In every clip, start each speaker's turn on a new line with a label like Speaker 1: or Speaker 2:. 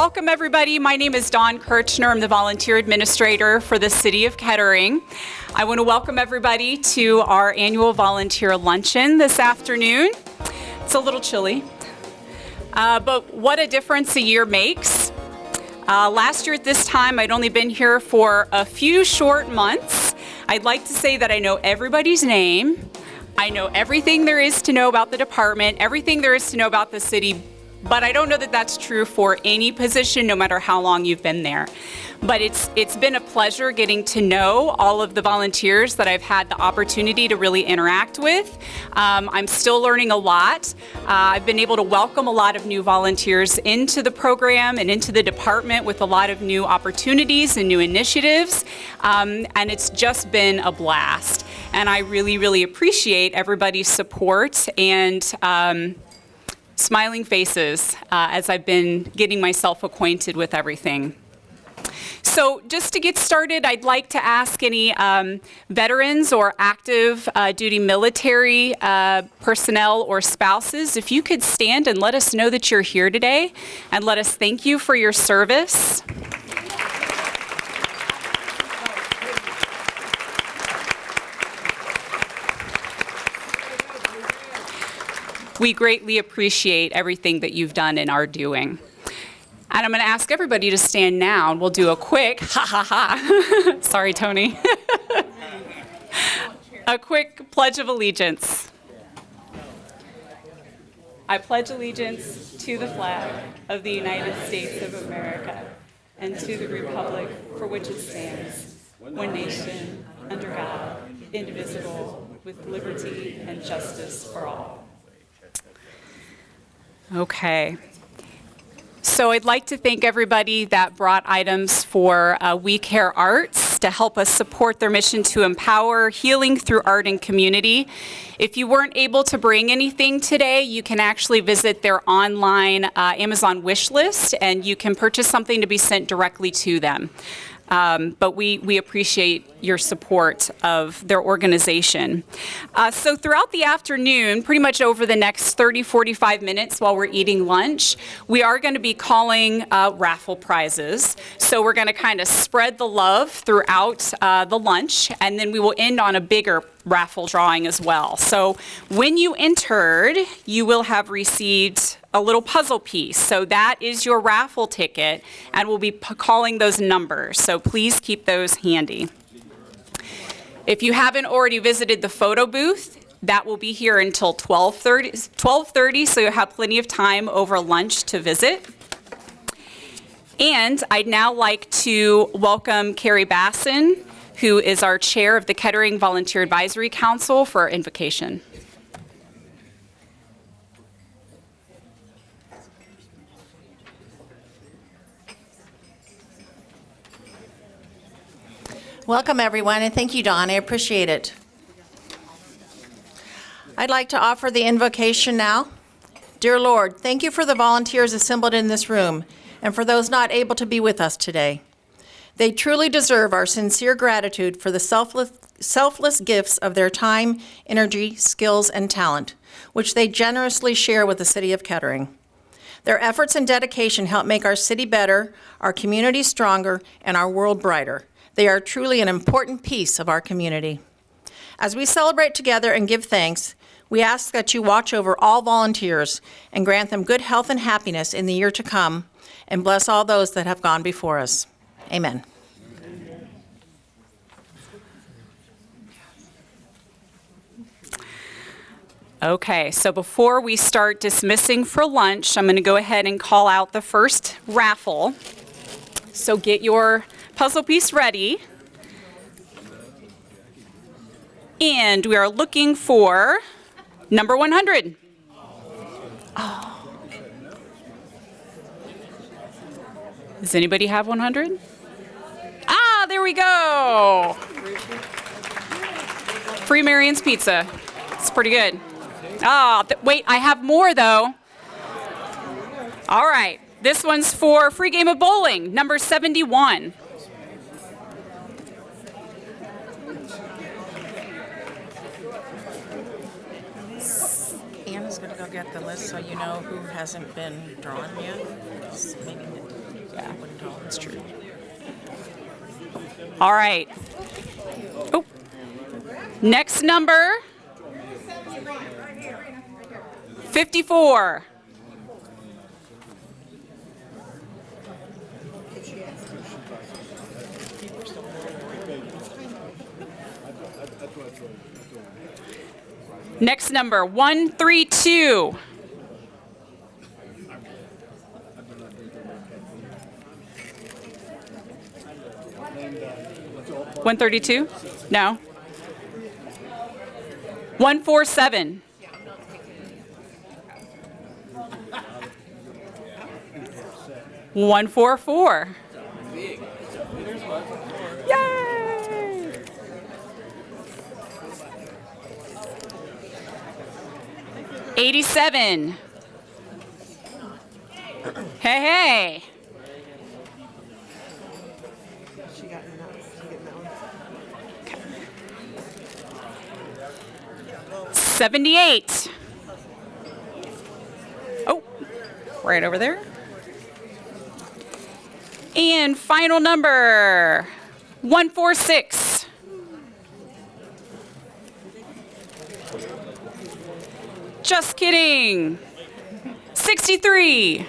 Speaker 1: welcome everybody. My name is Dawn Kirchner. I'm the volunteer administrator for the City of Kettering. I want to welcome everybody to our annual volunteer luncheon this afternoon. It's a little chilly, but what a difference a year makes. Last year at this time, I'd only been here for a few short months. I'd like to say that I know everybody's name. I know everything there is to know about the department, everything there is to know about the city, but I don't know that that's true for any position, no matter how long you've been there. But it's been a pleasure getting to know all of the volunteers that I've had the opportunity to really interact with. I'm still learning a lot. I've been able to welcome a lot of new volunteers into the program and into the department with a lot of new opportunities and new initiatives. And it's just been a blast. And I really, really appreciate everybody's support and smiling faces as I've been getting myself acquainted with everything. So just to get started, I'd like to ask any veterans or active duty military personnel or spouses, if you could stand and let us know that you're here today and let us thank you for your service. We greatly appreciate everything that you've done and are doing. And I'm going to ask everybody to stand now, and we'll do a quick ha ha ha. Sorry, Tony. A quick Pledge of Allegiance. I pledge allegiance to the flag of the United States of America and to the republic for which it stands, one nation, under God, indivisible, with liberty and justice for all. Okay. So I'd like to thank everybody that brought items for We Care Arts to help us support their mission to empower healing through art and community. If you weren't able to bring anything today, you can actually visit their online Amazon wish list, and you can purchase something to be sent directly to them. But we appreciate your support of their organization. So throughout the afternoon, pretty much over the next 30-45 minutes while we're eating lunch, we are going to be calling raffle prizes. So we're going to kind of spread the love throughout the lunch, and then we will end on a bigger raffle drawing as well. So when you entered, you will have received a little puzzle piece. So that is your raffle ticket, and we'll be calling those numbers. So please keep those handy. If you haven't already visited the photo booth, that will be here until 12:30, so you'll have plenty of time over lunch to visit. And I'd now like to welcome Carrie Basson, who is our chair of the Kettering Volunteer Advisory Council, for our invocation.
Speaker 2: Welcome, everyone, and thank you, Dawn. I appreciate it. I'd like to offer the invocation now. Dear Lord, thank you for the volunteers assembled in this room and for those not able to be with us today. They truly deserve our sincere gratitude for the selfless gifts of their time, energy, skills, and talent, which they generously share with the City of Kettering. Their efforts and dedication help make our city better, our community stronger, and our world brighter. They are truly an important piece of our community. As we celebrate together and give thanks, we ask that you watch over all volunteers and grant them good health and happiness in the year to come, and bless all those that have gone before us. Amen.
Speaker 1: Okay, so before we start dismissing for lunch, I'm going to go ahead and call out the first raffle. So get your puzzle piece ready. And we are looking for number 100. Oh. Does anybody have 100? Ah, there we go. Free Marion's Pizza. It's pretty good. Ah, wait, I have more though. All right, this one's for free game of bowling, number 71.
Speaker 2: Anna's going to go get the list so you know who hasn't been drawn yet. Maybe
Speaker 1: Yeah, that's true. All right. Oh. Next number, 54. Next number, 132. $132? No. 147. $144. Yay! 87. Hey, hey.
Speaker 3: She got in that one.
Speaker 1: 78. Oh, right over there. And final number, 146. Just kidding. 63.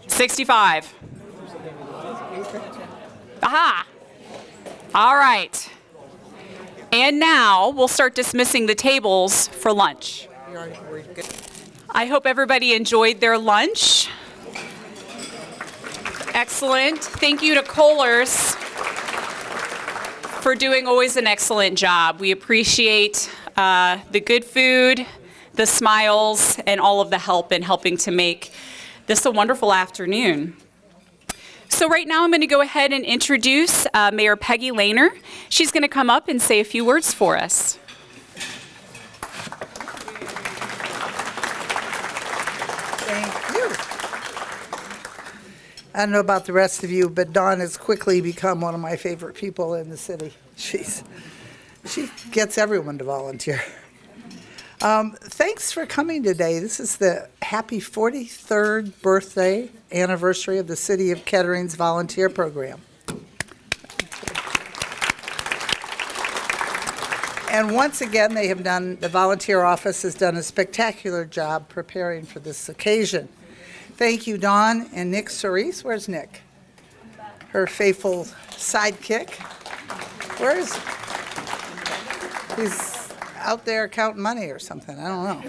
Speaker 1: $65. Aha. All right. And now we'll start dismissing the tables for lunch. I hope everybody enjoyed their lunch. Excellent. Thank you to Kohlers for doing always an excellent job. We appreciate the good food, the smiles, and all of the help in helping to make this a wonderful afternoon. So right now I'm going to go ahead and introduce Mayor Peggy Lehner. She's going to come up and say a few words for us.
Speaker 3: Thank you. I don't know about the rest of you, but Dawn has quickly become one of my favorite people in the city. She gets everyone to volunteer. Thanks for coming today. This is the happy 43rd birthday anniversary of the City of Kettering's volunteer program. And once again, the volunteer office has done a spectacular job preparing for this occasion. Thank you, Dawn and Nick Cerise. Where's Nick? Her faithful sidekick. Where is he? He's out there counting money or something. I don't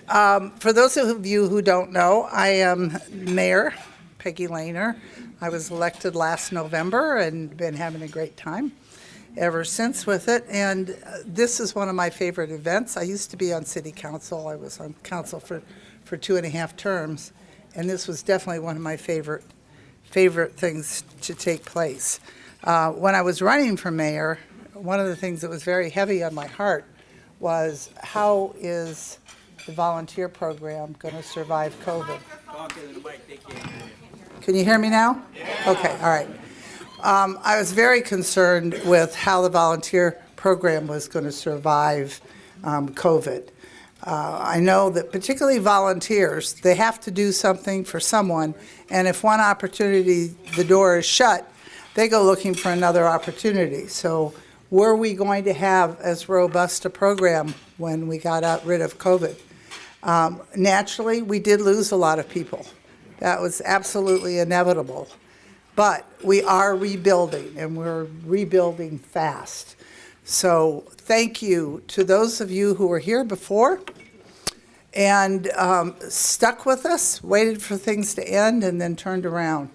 Speaker 3: know. For those of you who don't know, I am Mayor Peggy Lehner. I was elected last November and been having a great time ever since with it. And this is one of my favorite events. I used to be on city council. I was on council for 2.5 terms, and this was definitely one of my favorite things to take place. When I was running for mayor, one of the things that was very heavy on my heart was how is the volunteer program going to survive COVID? Can you hear me now? Okay, all right. I was very concerned with how the volunteer program was going to survive COVID. I know that particularly volunteers, they have to do something for someone, and if one opportunity, the door is shut, they go looking for another opportunity. So were we going to have as robust a program when we got rid of COVID? Naturally, we did lose a lot of people. That was absolutely inevitable. But we are rebuilding, and we're rebuilding fast. So thank you to those of you who were here before and stuck with us, waited for things to end, and then turned around.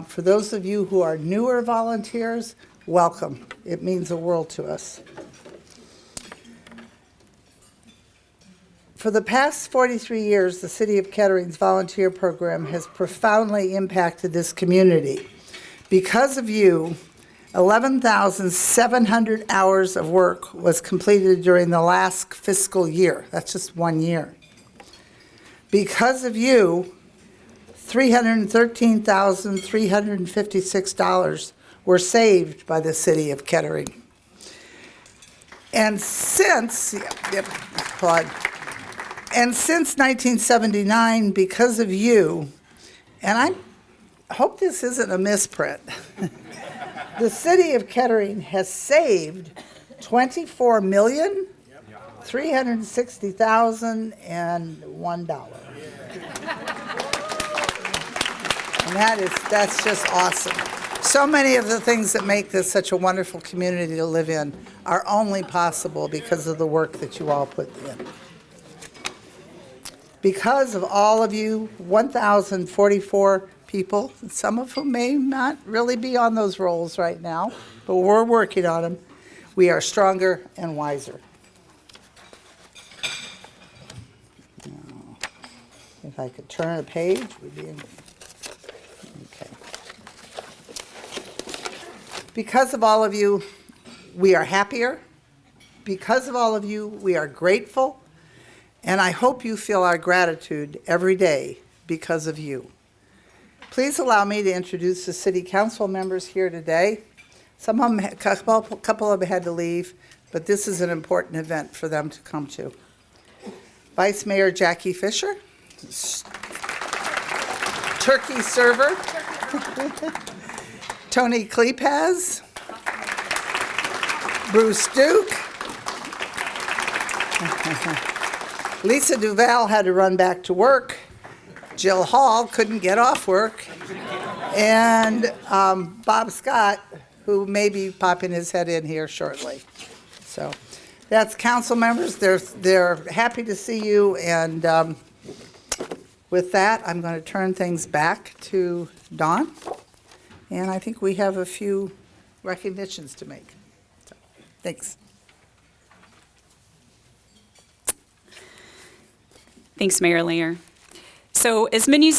Speaker 3: For those of you who are newer volunteers, welcome. It means the world to us. For the past 43 years, the City of Kettering's volunteer program has profoundly impacted this community. Because of you, 11,700 hours of work was completed during the last fiscal year. That's just 1 year. Because of you, $313,356 were saved by the City of Kettering. And since, applaud. And since 1979, because of you, and I hope this isn't a misprint, the city of Kettering has saved $24,360,001. And that's just awesome. So many of the things that make this such a wonderful community to live in are only possible because of the work that you all put in. Because of all of you, 1,044 people, some of whom may not really be on those roles right now, but we're working on them, we are stronger and wiser. Now, if I could turn a page, we'd be in. Okay. Because of all of you, we are happier. Because of all of you, we are grateful. And I hope you feel our gratitude every day because of you. Please allow me to introduce the city council members here today. Some of them, a couple of them had to leave, but this is an important event for them to come to. Vice Mayor Jackie Fisher, turkey server, Tony Klepaz, Bruce Duke, Lisa Duval had to run back to work. Jill Hall couldn't get off work. And Bob Scott, who may be popping his head in here shortly. So that's council members. They're happy to see you. And with that, I'm going to turn things back to Dawn. And I think we have a few recognitions to make. So, thanks.
Speaker 1: Thanks, Mayor Lear. So as many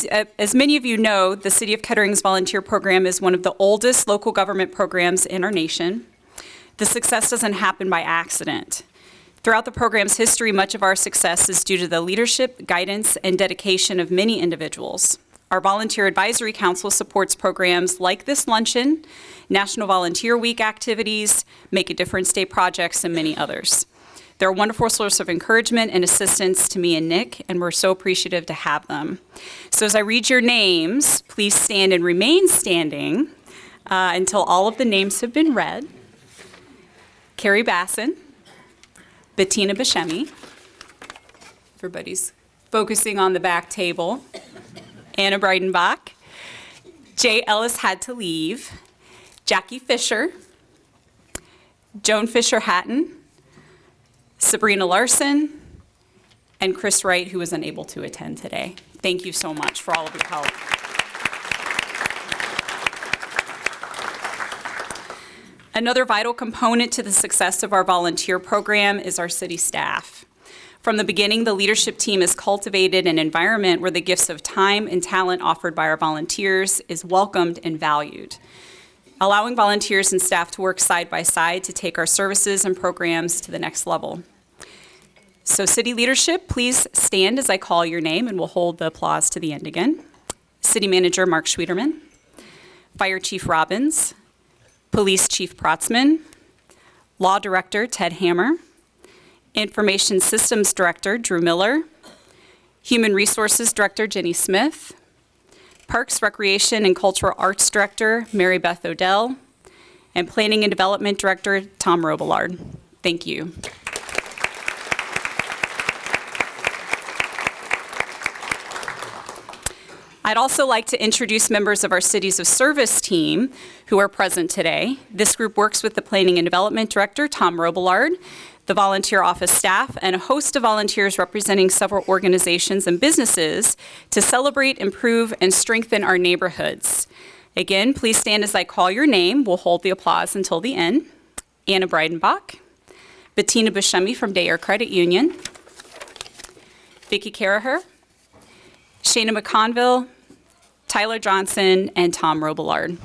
Speaker 1: of you know, the City of Kettering's volunteer program is one of the oldest local government programs in our nation. The success doesn't happen by accident. Throughout the program's history, much of our success is due to the leadership, guidance, and dedication of many individuals. Our Volunteer Advisory Council supports programs like this luncheon, National Volunteer Week activities, Make a Difference Day projects, and many others. They're a wonderful source of encouragement and assistance to me and Nick, and we're so appreciative to have them. So as I read your names, please stand and remain standing until all of the names have been read. Carrie Basson, Bettina Buscemi, everybody's focusing on the back table, Anna Breidenbach, Jay Ellis had to leave, Jackie Fisher, Joan Fisher-Hatton, Sabrina Larson, and Chris Wright, who was unable to attend today. Thank you so much for all of your help. Another vital component to the success of our volunteer program is our city staff. From the beginning, the leadership team has cultivated an environment where the gifts of time and talent offered by our volunteers is welcomed and valued, allowing volunteers and staff to work side by side to take our services and programs to the next level. So city leadership, please stand as I call your name, and we'll hold the applause to the end again. City Manager Mark Schwieterman, Fire Chief Robbins, Police Chief Protzman, Law Director Ted Hammer, Information Systems Director Drew Miller, Human Resources Director Jenny Smith, Parks, Recreation, and Cultural Arts Director Mary Beth Odell, and Planning and Development Director Tom Robillard. Thank you. I'd also like to introduce members of our Cities of Service team who are present today. This group works with the Planning and Development Director, Tom Robillard, the volunteer office staff, and a host of volunteers representing several organizations and businesses to celebrate, improve, and strengthen our neighborhoods. Again, please stand as I call your name. We'll hold the applause until the end. Anna Breidenbach, Bettina Buscemi from Day Air Credit Union, Vicki Caraher, Shana McConville, Tyler Johnson, and Tom Robillard.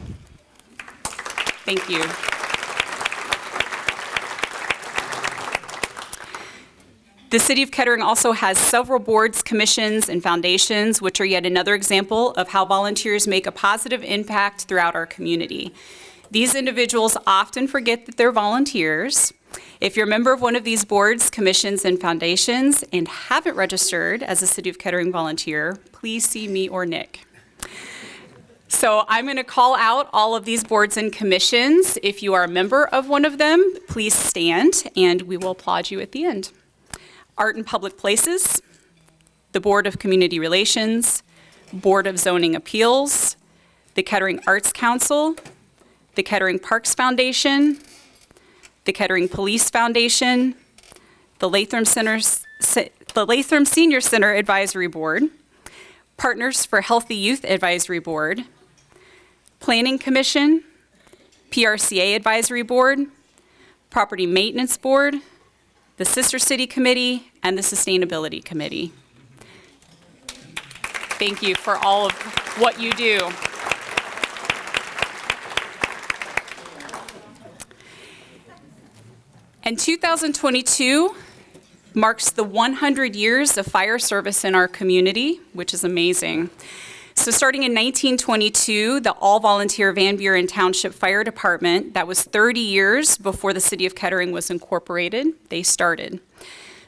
Speaker 1: Thank you. The City of Kettering also has several boards, commissions, and foundations, which are yet another example of how volunteers make a positive impact throughout our community. These individuals often forget that they're volunteers If you're a member of one of these boards, commissions, and foundations and haven't registered as a City of Kettering volunteer, please see me or Nick. So I'm going to call out all of these boards and commissions. If you are a member of one of them, please stand and we will applaud you at the end. Art and Public Places, the Board of Community Relations, Board of Zoning Appeals, the Kettering Arts Council, the Kettering Parks Foundation, the Kettering Police Foundation, the Latham Senior Center Advisory Board, Partners for Healthy Youth Advisory Board, Planning Commission, PRCA Advisory Board, Property Maintenance Board, the Sister City Committee, and the Sustainability Committee. Thank you for all of what you do. And 2022 marks the 100 years of fire service in our community, which is amazing. So starting in 1922, the all-volunteer Van Buren Township Fire Department, that was 30 years before the City of Kettering was incorporated, they started.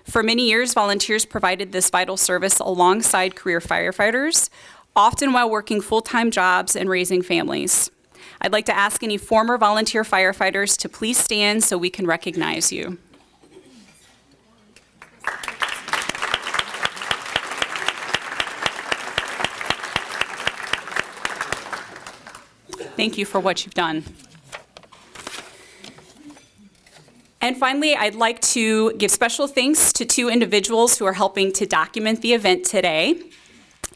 Speaker 1: For many years, volunteers provided this vital service alongside career firefighters, often while working full-time jobs and raising families. I'd like to ask any former volunteer firefighters to please stand so we can recognize you. Thank you for what you've done. And finally, I'd like to give special thanks to two individuals who are helping to document the event today.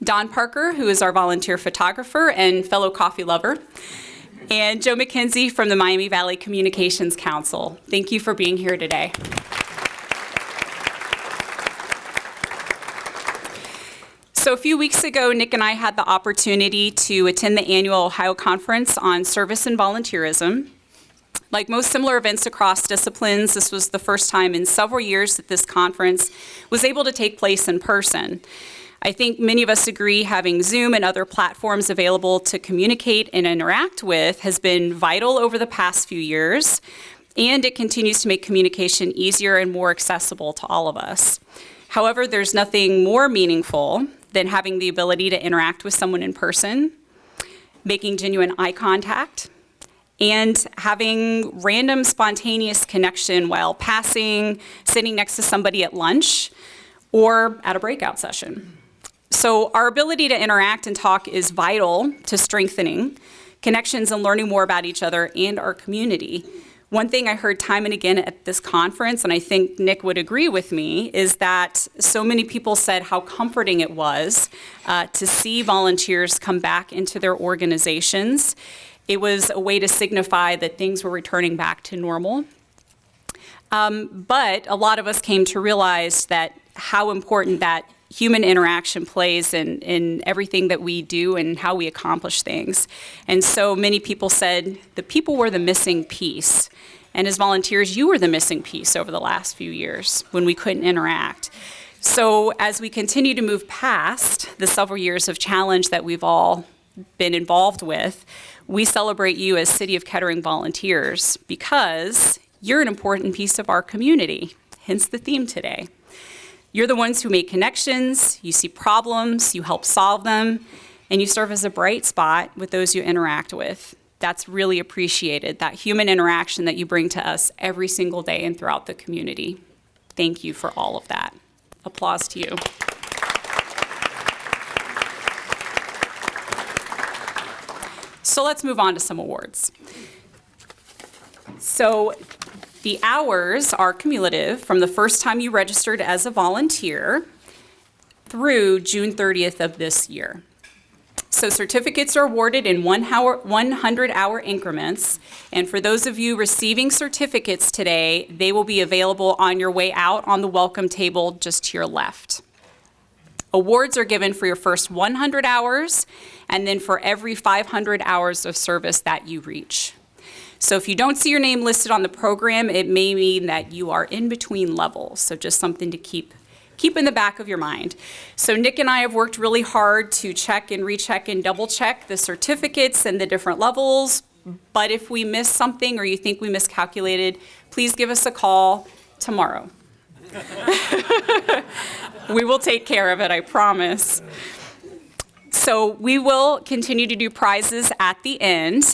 Speaker 1: Don Parker, who is our volunteer photographer and fellow coffee lover, and Joe McKenzie from the Miami Valley Communications Council. Thank you for being here today. So a few weeks ago, Nick and I had the opportunity to attend the annual Ohio Conference on Service and Volunteerism. Like most similar events across disciplines, this was the first time in several years that this conference was able to take place in person. I think many of us agree having Zoom and other platforms available to communicate and interact with has been vital over the past few years, and it continues to make communication easier and more accessible to all of us. However, there's nothing more meaningful than having the ability to interact with someone in person, making genuine eye contact, and having random spontaneous connection while passing, sitting next to somebody at lunch, or at a breakout session. So our ability to interact and talk is vital to strengthening connections and learning more about each other and our community. One thing I heard time and again at this conference, and I think Nick would agree with me, is that so many people said how comforting it was to see volunteers come back into their organizations. It was a way to signify that things were returning back to normal. But a lot of us came to realize that how important that human interaction plays in everything that we do and how we accomplish things. And so many people said the people were the missing piece. And as volunteers, you were the missing piece over the last few years when we couldn't interact. So as we continue to move past the several years of challenge that we've all been involved with, we celebrate you as City of Kettering volunteers because you're an important piece of our community, hence the theme today. You're the ones who make connections, you see problems, you help solve them, and you serve as a bright spot with those you interact with. That's really appreciated, that human interaction that you bring to us every single day and throughout the community. Thank you for all of that. Applause to you. So let's move on to some awards. So the hours are cumulative from the first time you registered as a volunteer through June 30th of this year. So certificates are awarded in 100-hour increments, and for those of you receiving certificates today, they will be available on your way out on the welcome table just to your left. Awards are given for your first 100 hours, and then for every 500 hours of service that you reach. So if you don't see your name listed on the program, it may mean that you are in between levels. So just something to keep in the back of your mind. So Nick and I have worked really hard to check and recheck and double check the certificates and the different levels But if we miss something or you think we miscalculated, please give us a call tomorrow. We will take care of it, I promise. So we will continue to do prizes at the end,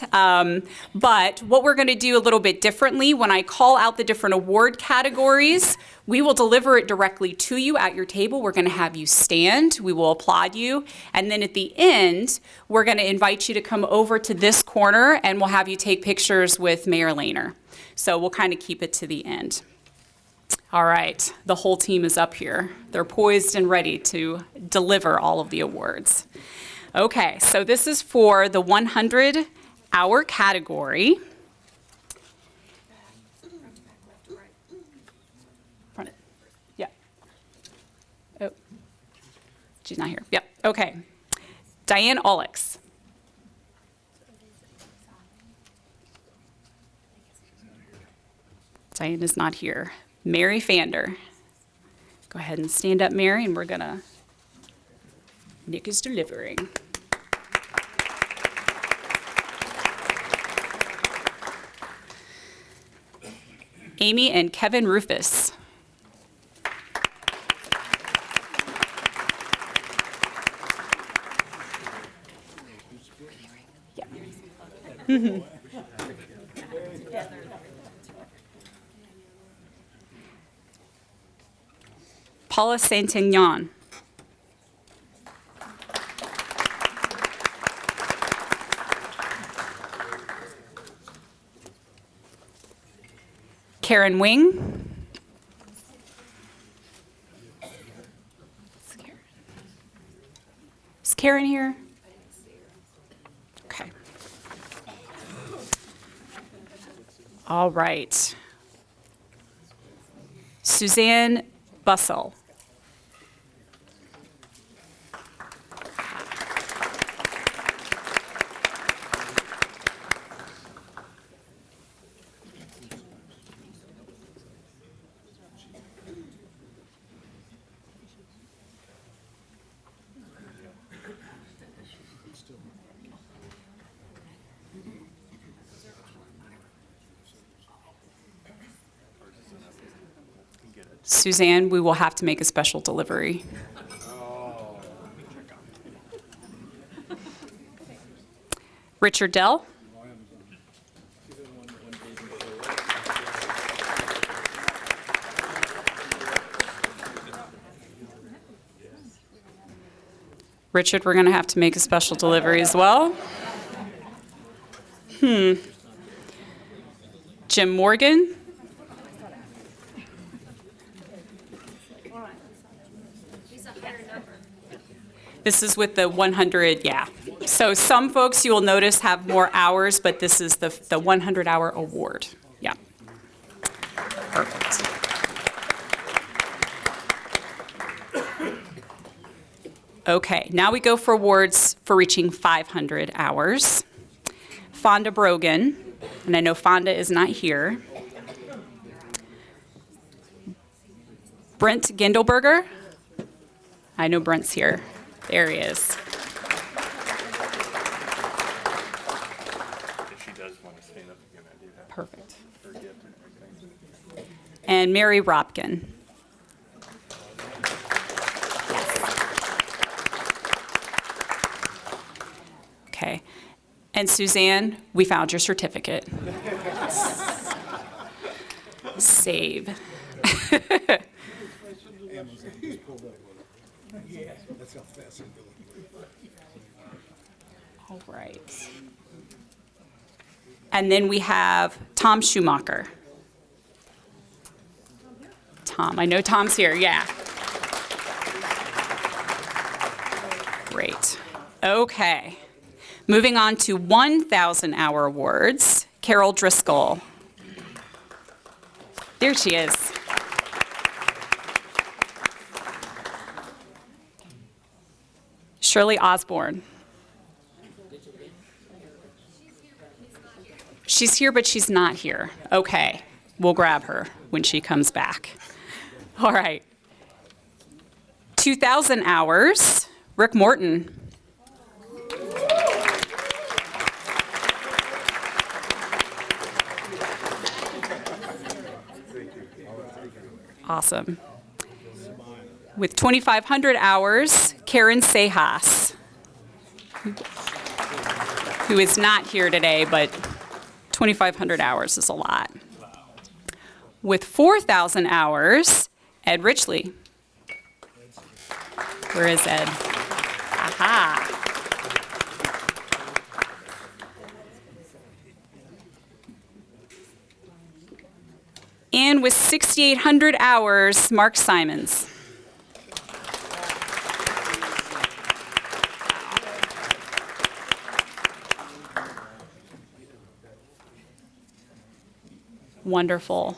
Speaker 1: but what we're going to do a little bit differently, when I call out the different award categories, we will deliver it directly to you at your table. We're going to have you stand, we will applaud you, and then at the end, we're going to invite you to come over to this corner and we'll have you take pictures with Mayor Lehner. So we'll kind of keep it to the end. All right, the whole team is up here. They're poised and ready to deliver all of the awards. Okay, so this is for the 100-hour category. Front it. Yeah. Oh, she's not here. Yep, okay. Diane Olix. Diane is not here. Mary Fander. Go ahead and stand up, Mary, and we're gonna, Nick is delivering. Amy and Kevin Rufus. Yeah. Paula Saint-Aignan. Karen Wing. Is Karen here? Okay. All right. Suzanne Bussell. Suzanne, we will have to make a special delivery. Richard Dell. Richard, we're going to have to make a special delivery as well. Jim Morgan. This is with the 100, yeah. So some folks you will notice have more hours, but this is the 100-hour award. Yeah. Perfect. Okay, now we go for awards for reaching 500 hours. Fonda Brogan, and I know Fonda is not here. Brent Gindelberger. I know Brent's here. There he is.
Speaker 4: If she does want to stand up again, I do have
Speaker 1: Perfect.
Speaker 4: her gift and everything.
Speaker 1: And Mary Ropkin. Okay. And Suzanne, we found your certificate. Save. All right. And then we have Tom Schumacher. Tom, I know Tom's here, yeah. Great. Okay. Moving on to 1,000-hour awards. Carol Driscoll. There she is. Shirley Osborne. She's here, but she's not here. Okay, we'll grab her when she comes back. All right. 2,000 hours, Rick Morton. Awesome. With 2,500 hours, Karen Sejas, who is not here today, but 2,500 hours is a lot. With 4,000 hours, Ed Richley. Where is Ed? Aha. And with 6,800 hours, Mark Simons. Wonderful.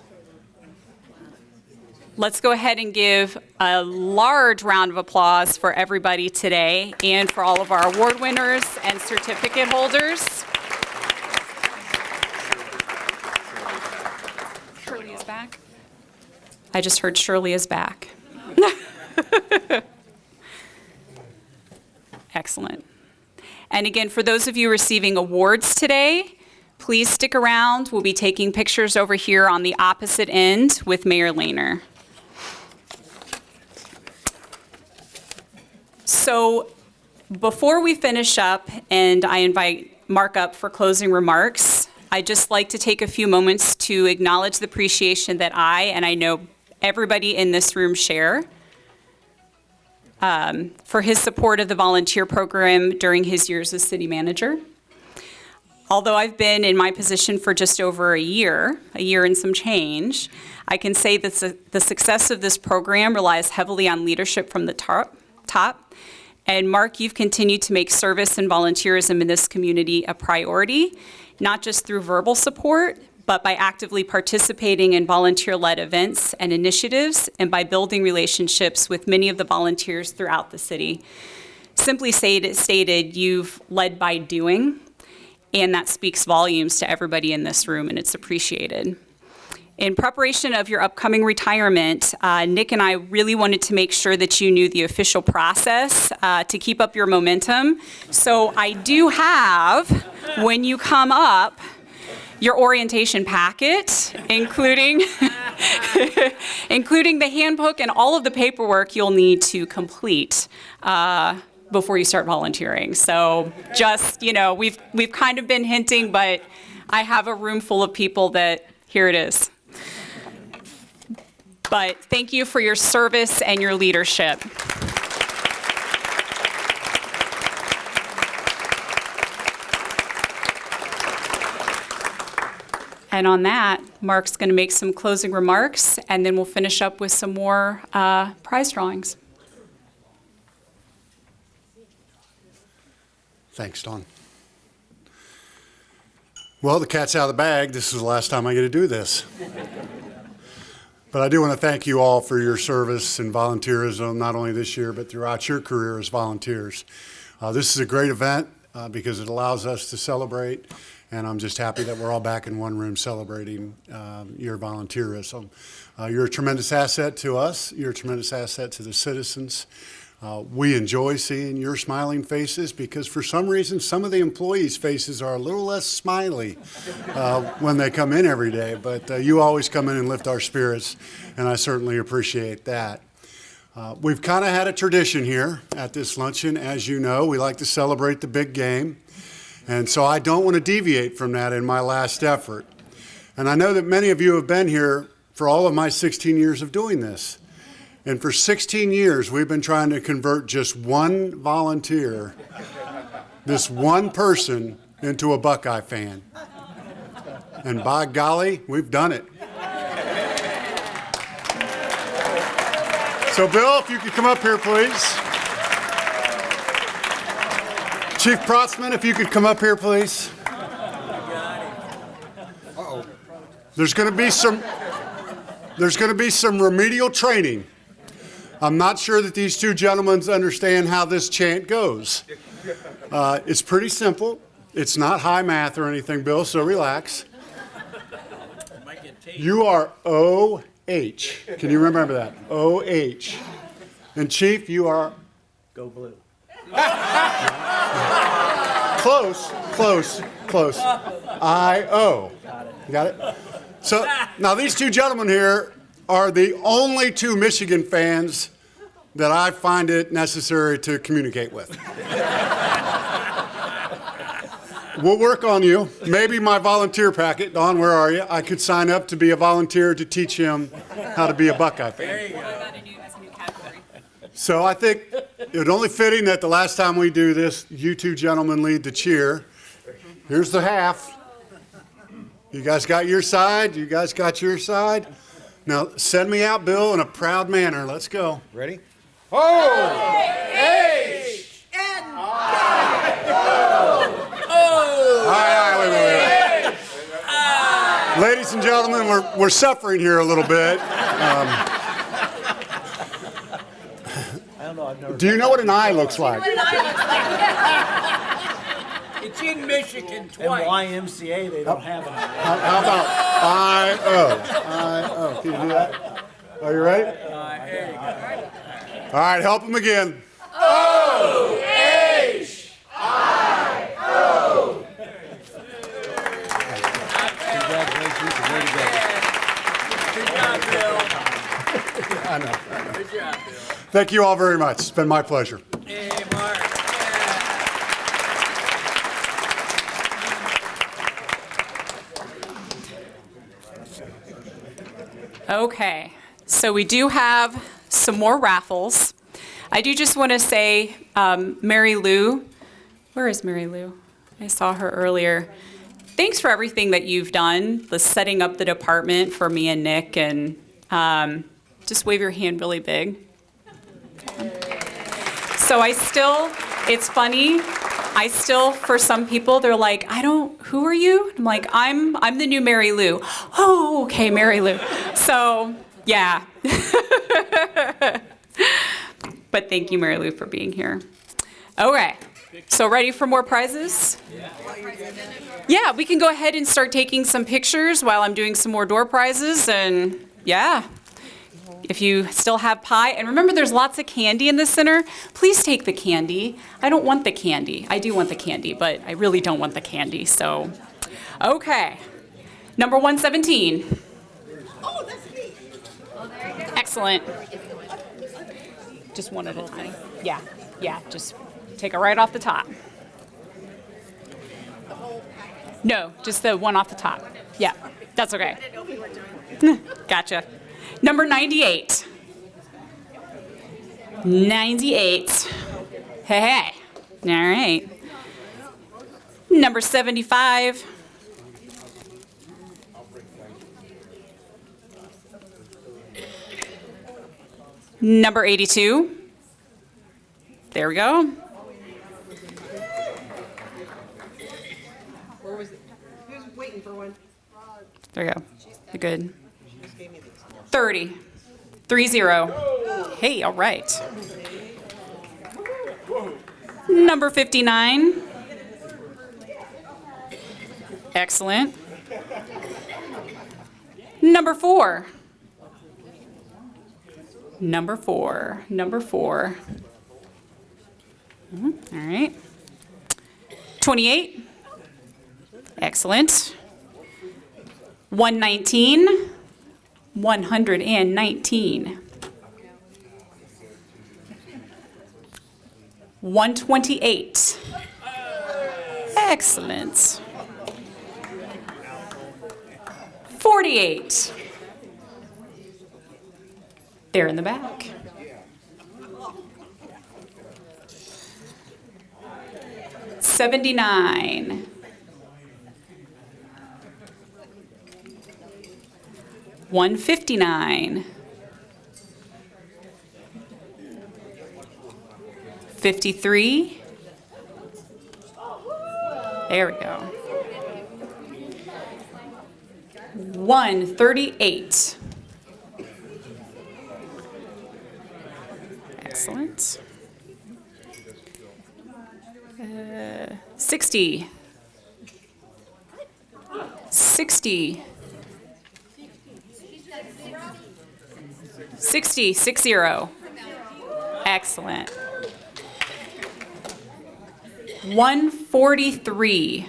Speaker 1: Let's go ahead and give a large round of applause for everybody today and for all of our award winners and certificate holders. Shirley is back. I just heard Shirley is back. Excellent. And again, for those of you receiving awards today, please stick around. We'll be taking pictures over here on the opposite end with Mayor Lehner. So before we finish up and I invite Mark up for closing remarks, I'd just like to take a few moments to acknowledge the appreciation that I know everybody in this room share for his support of the volunteer program during his years as city manager. Although I've been in my position for just over a year and some change, I can say that the success of this program relies heavily on leadership from the top. And Mark, you've continued to make service and volunteerism in this community a priority, not just through verbal support, but by actively participating in volunteer-led events and initiatives, and by building relationships with many of the volunteers throughout the city. Simply stated, you've led by doing, and that speaks volumes to everybody in this room, and it's appreciated. In preparation of your upcoming retirement, Nick and I really wanted to make sure that you knew the official process to keep up your momentum. So I do have, when you come up, your orientation packet, including the handbook and all of the paperwork you'll need to complete before you start volunteering. So just, we've kind of been hinting, but I have a room full of people that, here it is. But thank you for your service and your leadership. And on that, Mark's going to make some closing remarks, and then we'll finish up with some more prize drawings.
Speaker 5: Thanks, Dawn. Well, the cat's out of the bag. This is the last time I get to do this. But I do want to thank you all for your service and volunteerism, not only this year, but throughout your career as volunteers. This is a great event because it allows us to celebrate, and I'm just happy that we're all back in one room celebrating your volunteerism. You're a tremendous asset to us. You're a tremendous asset to the citizens. We enjoy seeing your smiling faces because for some reason, some of the employees' faces are a little less smiley when they come in every day, but you always come in and lift our spirits, and I certainly appreciate that. We've kind of had a tradition here at this luncheon. As you know, we like to celebrate the big game, and so I don't want to deviate from that in my last effort. And I know that many of you have been here for all of my 16 years of doing this. And for 16 years, we've been trying to convert just one volunteer, this one person, into a Buckeye fan. And by golly, we've done it. So Bill, if you could come up here, please. Chief Protzman, if you could come up here, please. Uh-oh. There's going to be some remedial training. I'm not sure that these two gentlemen understand how this chant goes. It's pretty simple. It's not high math or anything, Bill, so relax. You are O-H. Can you remember that? O-H. And Chief, you are?
Speaker 6: Go Blue.
Speaker 5: Close. I-O.
Speaker 6: Got it.
Speaker 5: You got it? So now these two gentlemen here are the only two Michigan fans that I find it necessary to communicate with. We'll work on you. Maybe my volunteer packet, Don, where are you? I could sign up to be a volunteer to teach him how to be a Buckeye fan.
Speaker 1: As a new category.
Speaker 5: So I think it would only fitting that the last time we do this, you two gentlemen lead the cheer. Here's the half. You guys got your side. You guys got your side. Now send me out, Bill, in a proud manner. Let's go.
Speaker 6: Ready?
Speaker 5: All right, wait. Ladies and gentlemen, we're suffering here a little bit. Do you know what an eye looks like?
Speaker 7: It's in Michigan
Speaker 6: In
Speaker 7: twice.
Speaker 6: YMCA, they don't have them.
Speaker 5: How about I-O? Can you do that? Are you ready? All right, help him again.
Speaker 6: Congratulations. Way to go.
Speaker 7: Good job, Bill.
Speaker 5: I know.
Speaker 7: Good job, Bill.
Speaker 5: Thank you all very much. It's been my pleasure.
Speaker 7: Hey, Mark.
Speaker 1: Okay, so we do have some more raffles. I do just want to say, Mary Lou, where is Mary Lou? I saw her earlier. Thanks for everything that you've done, the setting up the department for me and Nick, and just wave your hand really big. So it's funny, for some people, they're like, who are you? I'm like, I'm the new Mary Lou. Oh, okay, Mary Lou. So, yeah. But thank you, Mary Lou, for being here. Okay, so ready for more prizes? Yeah, we can go ahead and start taking some pictures while I'm doing some more door prizes, and yeah. If you still have pie, and remember there's lots of candy in the center, please take the candy. I don't want the candy. I do want the candy, but I really don't want the candy, so. Okay, number 117.
Speaker 2: Oh, that's me.
Speaker 1: Excellent. Just one at a time. Yeah, just take it right off the top. No, just the one off the top. Yeah, that's okay. Gotcha. Number 98. 98. Hey. All right. Number 75. Number 82. There we go.
Speaker 8: Where was it? Who's waiting for one?
Speaker 1: There you go. You're good. 30. 30. Hey, all right. Number 59. Excellent. Number 4. Number 4. Number 4. All right. 28. Excellent. 119. 119. 128. Excellent. 48. There in the back. 79. 159. 53. There we go. 138. Excellent. 60. 60. 60. 60. Excellent. 143.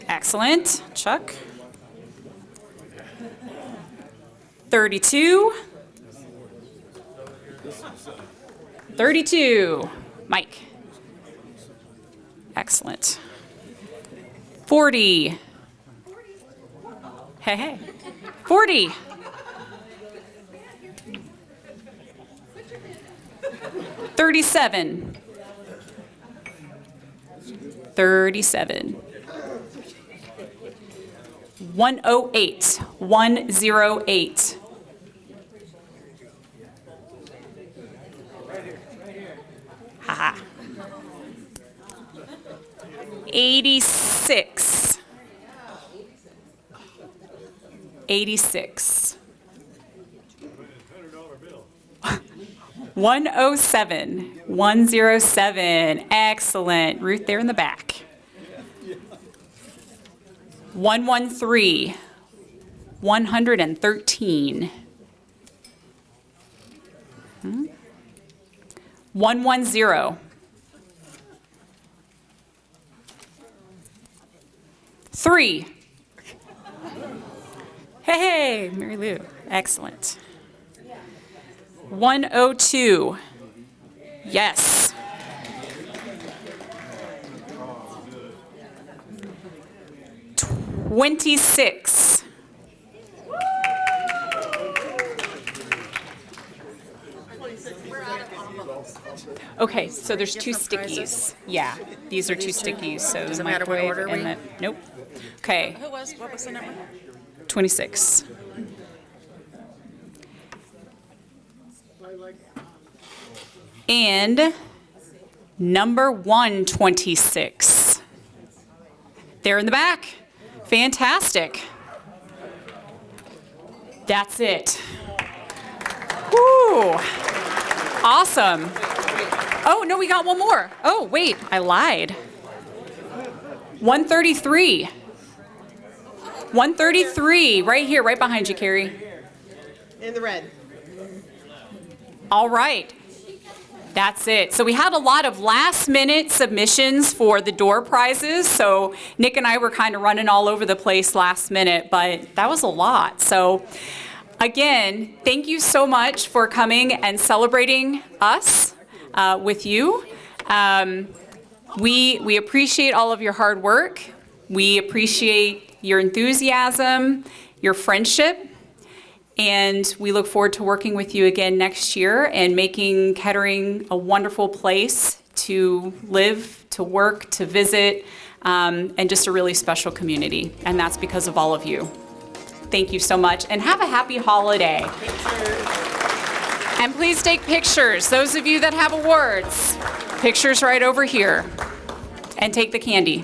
Speaker 1: Excellent. Chuck. 32. 32. Mike. Excellent. 40. Hey, hey. 40. 37. 37. 108. 108. Ha. 86. 86. 107. 107. Excellent. Ruth there in the back. 113. 113. 110. 3. Hey, Mary Lou. Excellent. 102. Yes. 26. 'Okay, so there's two stickies. Yeah, these are two stickies, so
Speaker 2: Does
Speaker 1: the
Speaker 2: it matter what
Speaker 1: microwave
Speaker 2: order
Speaker 1: and
Speaker 2: we-
Speaker 1: the, nope. Okay,
Speaker 2: What was the number?
Speaker 1: 26. And number 126. There in the back. Fantastic. That's it. Woo! Awesome. Oh, no, we got one more. Oh, wait, I lied. 133. 133, right here, right behind you, Carrie.
Speaker 8: In the red.
Speaker 1: All right. That's it. So we had a lot of last-minute submissions for the door prizes. So Nick and I were kind of running all over the place last minute, but that was a lot. So again, thank you so much for coming and celebrating us with you. We appreciate all of your hard work. We appreciate your enthusiasm, your friendship. And we look forward to working with you again next year and making Kettering a wonderful place to live, to work, to visit, and just a really special community. And that's because of all of you. Thank you so much, and have a happy holiday. And please take pictures. Those of you that have awards, pictures right over here. And take the candy.